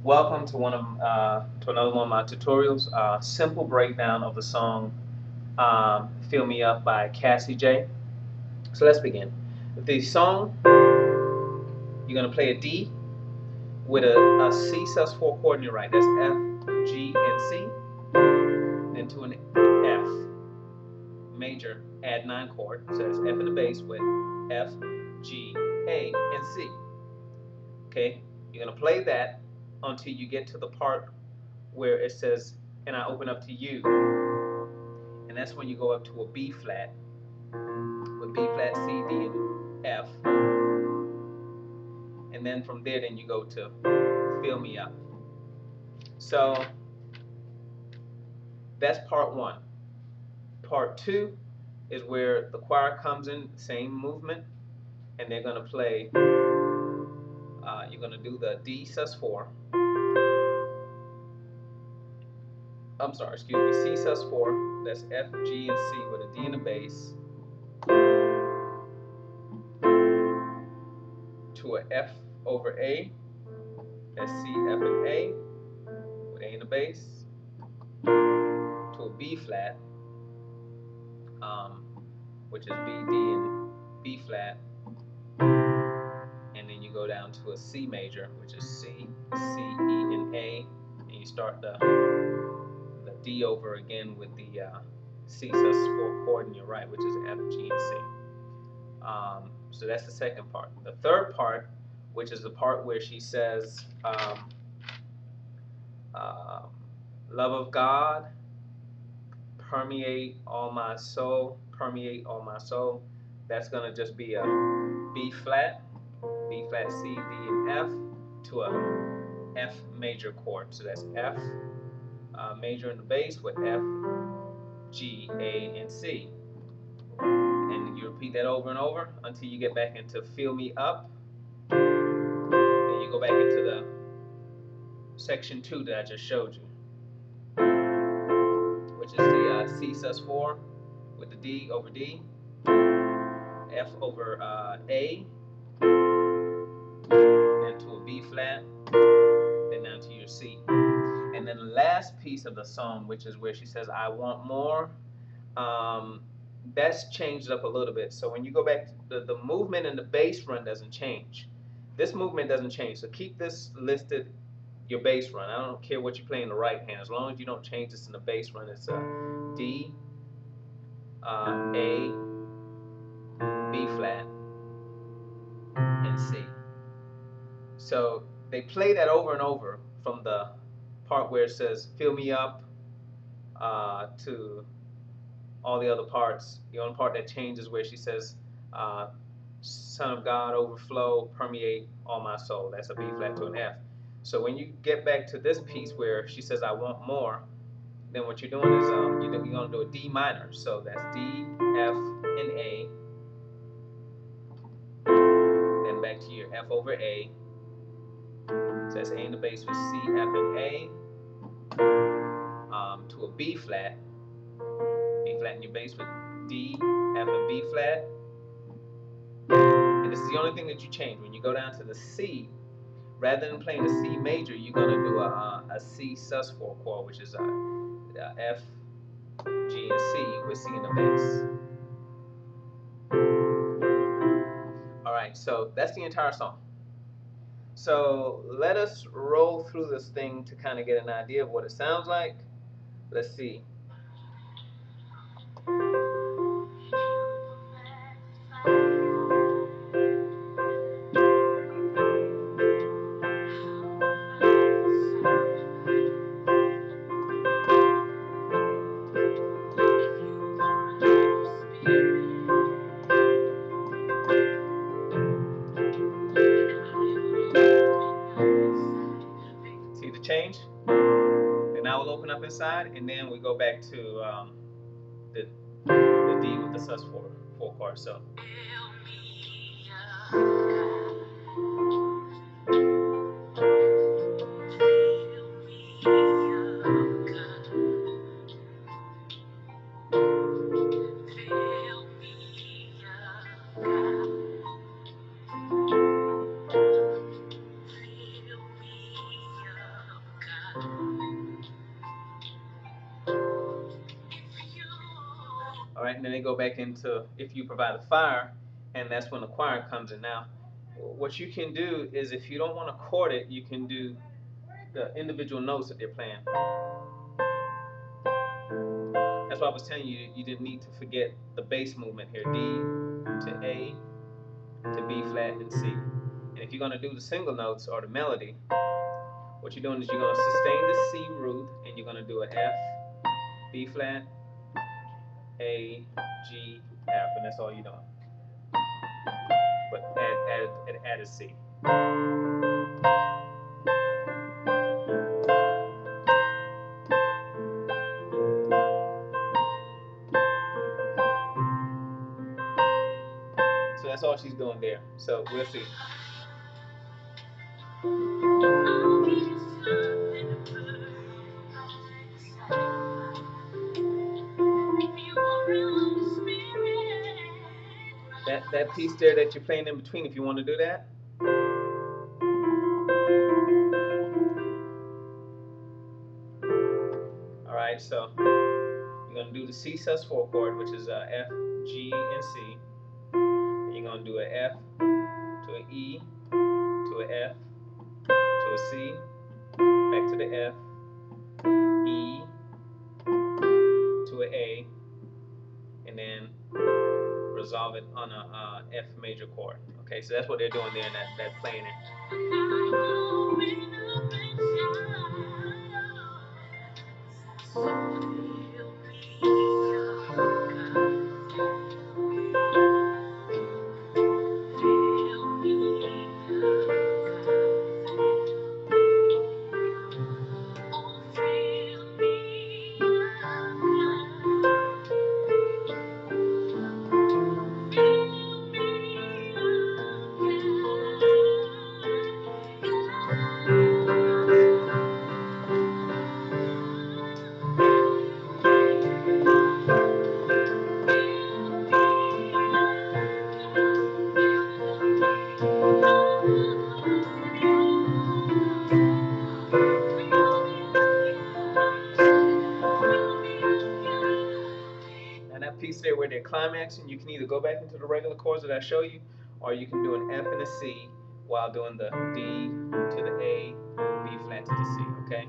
Welcome to another one of my tutorials. Simple breakdown of the song "Fill Me Up" by Cassie J. So let's begin. The song, you're gonna play a D with a C sus4 chord on your right. That's F, G, and C. Then to an F major add 9 chord. So that's F in the bass with F, G, A, and C. Okay, you're gonna play that until you get to the part where it says, and I open up to you. And that's when you go up to a B flat, with B flat, C, D, and F. And then from there, then you go to Fill Me Up. So that's part one. Part two is where the choir comes in, same movement, and they're gonna play, you're gonna do the D sus4, I'm sorry, excuse me, C sus4, that's F, G, and C with a D in the bass, to a F over A, that's C, F, and A, with A in the bass, to a B flat, which is B, D, and B flat, and then you go down to a C major, which is C, C, E, and A, and you start the D over again with the C sus4 chord in your right, which is F, G, and C. So that's the second part. The third part, which is the part where she says, love of God, permeate all my soul, permeate all my soul. That's going to just be a B flat, C, D, and F, to a F major chord. So that's F major in the bass with F, G, A, and C. And you repeat that over and over until you get back into Fill Me Up. Then you go back into the section 2 that I just showed you, which is the C sus4 with the D over D, F over A, then to a B flat, then down to your C. And then the last piece of the song, which is where she says, I want more, that's changed up a little bit. So when you go back, the movement and the bass run doesn't change. This movement doesn't change. So keep this listed, your bass run. I don't care what you play in the right hand, as long as you don't change this in the bass run. It's a D, A, B flat, and C. So they play that over and over from the part where it says fill me up to all the other parts. The only part that changes where she says Son of God, overflow, permeate all my soul. That's a B flat to an F. So when you get back to this piece where she says I want more, then what you're doing is you're going to do a D minor. So that's D, F, and A. Then back to your F over A. So that's A in the bass with C, F, and A. To a B flat in your bass with D, F, and B flat. And this is the only thing that you change. When you go down to the C, rather than playing the C major, you're going to do a C sus4 chord, which is a F, G, and C with C in the bass. Alright, so that's the entire song. So let us roll through this thing to kind of get an idea of what it sounds like. Let's see. See the change? And now we'll open up inside, and then we go back to the D with the sus4 chord. So. All right, and then they go back into If You Provide the Fire, and that's when the choir comes in. Now, what you can do is if you don't want to chord it, you can do the individual notes that they're playing. That's why I was telling you, you didn't need to forget the bass movement here. D to A to B flat and C. And if you're going to do the single notes or the melody, what you're doing is you're going to sustain the C root and you're going to do an F, B flat, A, G, F, and that's all you're doing. But add a C. So that's all she's doing there. So we'll see. That piece there that you're playing in between, if you want to do that. All right, so you're going to do the C sus4 chord, which is F, G, and C. And you're going to do an F to an E to an F to a C, back to the F, E to an A, and then resolve it on a F major chord. Okay, so that's what they're doing there in that playing it. Piece there where they're climaxing, you can either go back into the regular chords that I show you, or you can do an F and a C while doing the D to the A, B flat to the C, okay?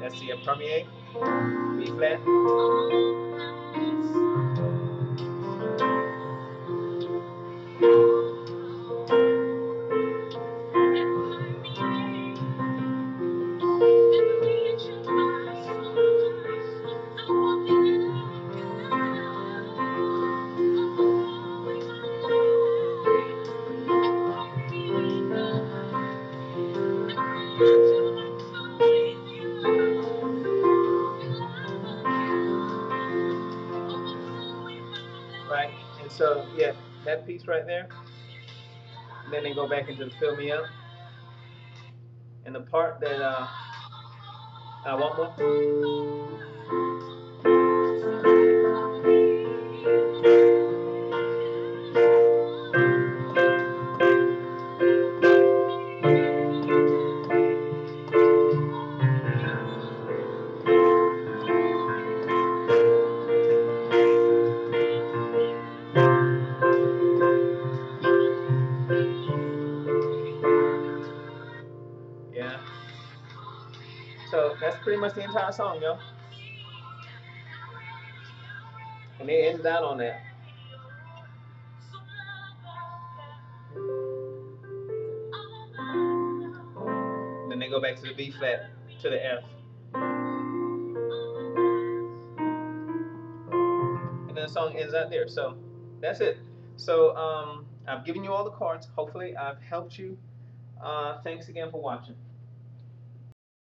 That's the premier, B flat. Right, and so yeah, that piece right there. And then they go back into the Fill Me Up. And the part that I want more. Yeah. So that's pretty much the entire song, yo. And they ended out on that. And then they go back to the B flat to the F. And then the song ends out there. So That's it. So I've given you all the cards. Hopefully I've helped you. Thanks again for watching.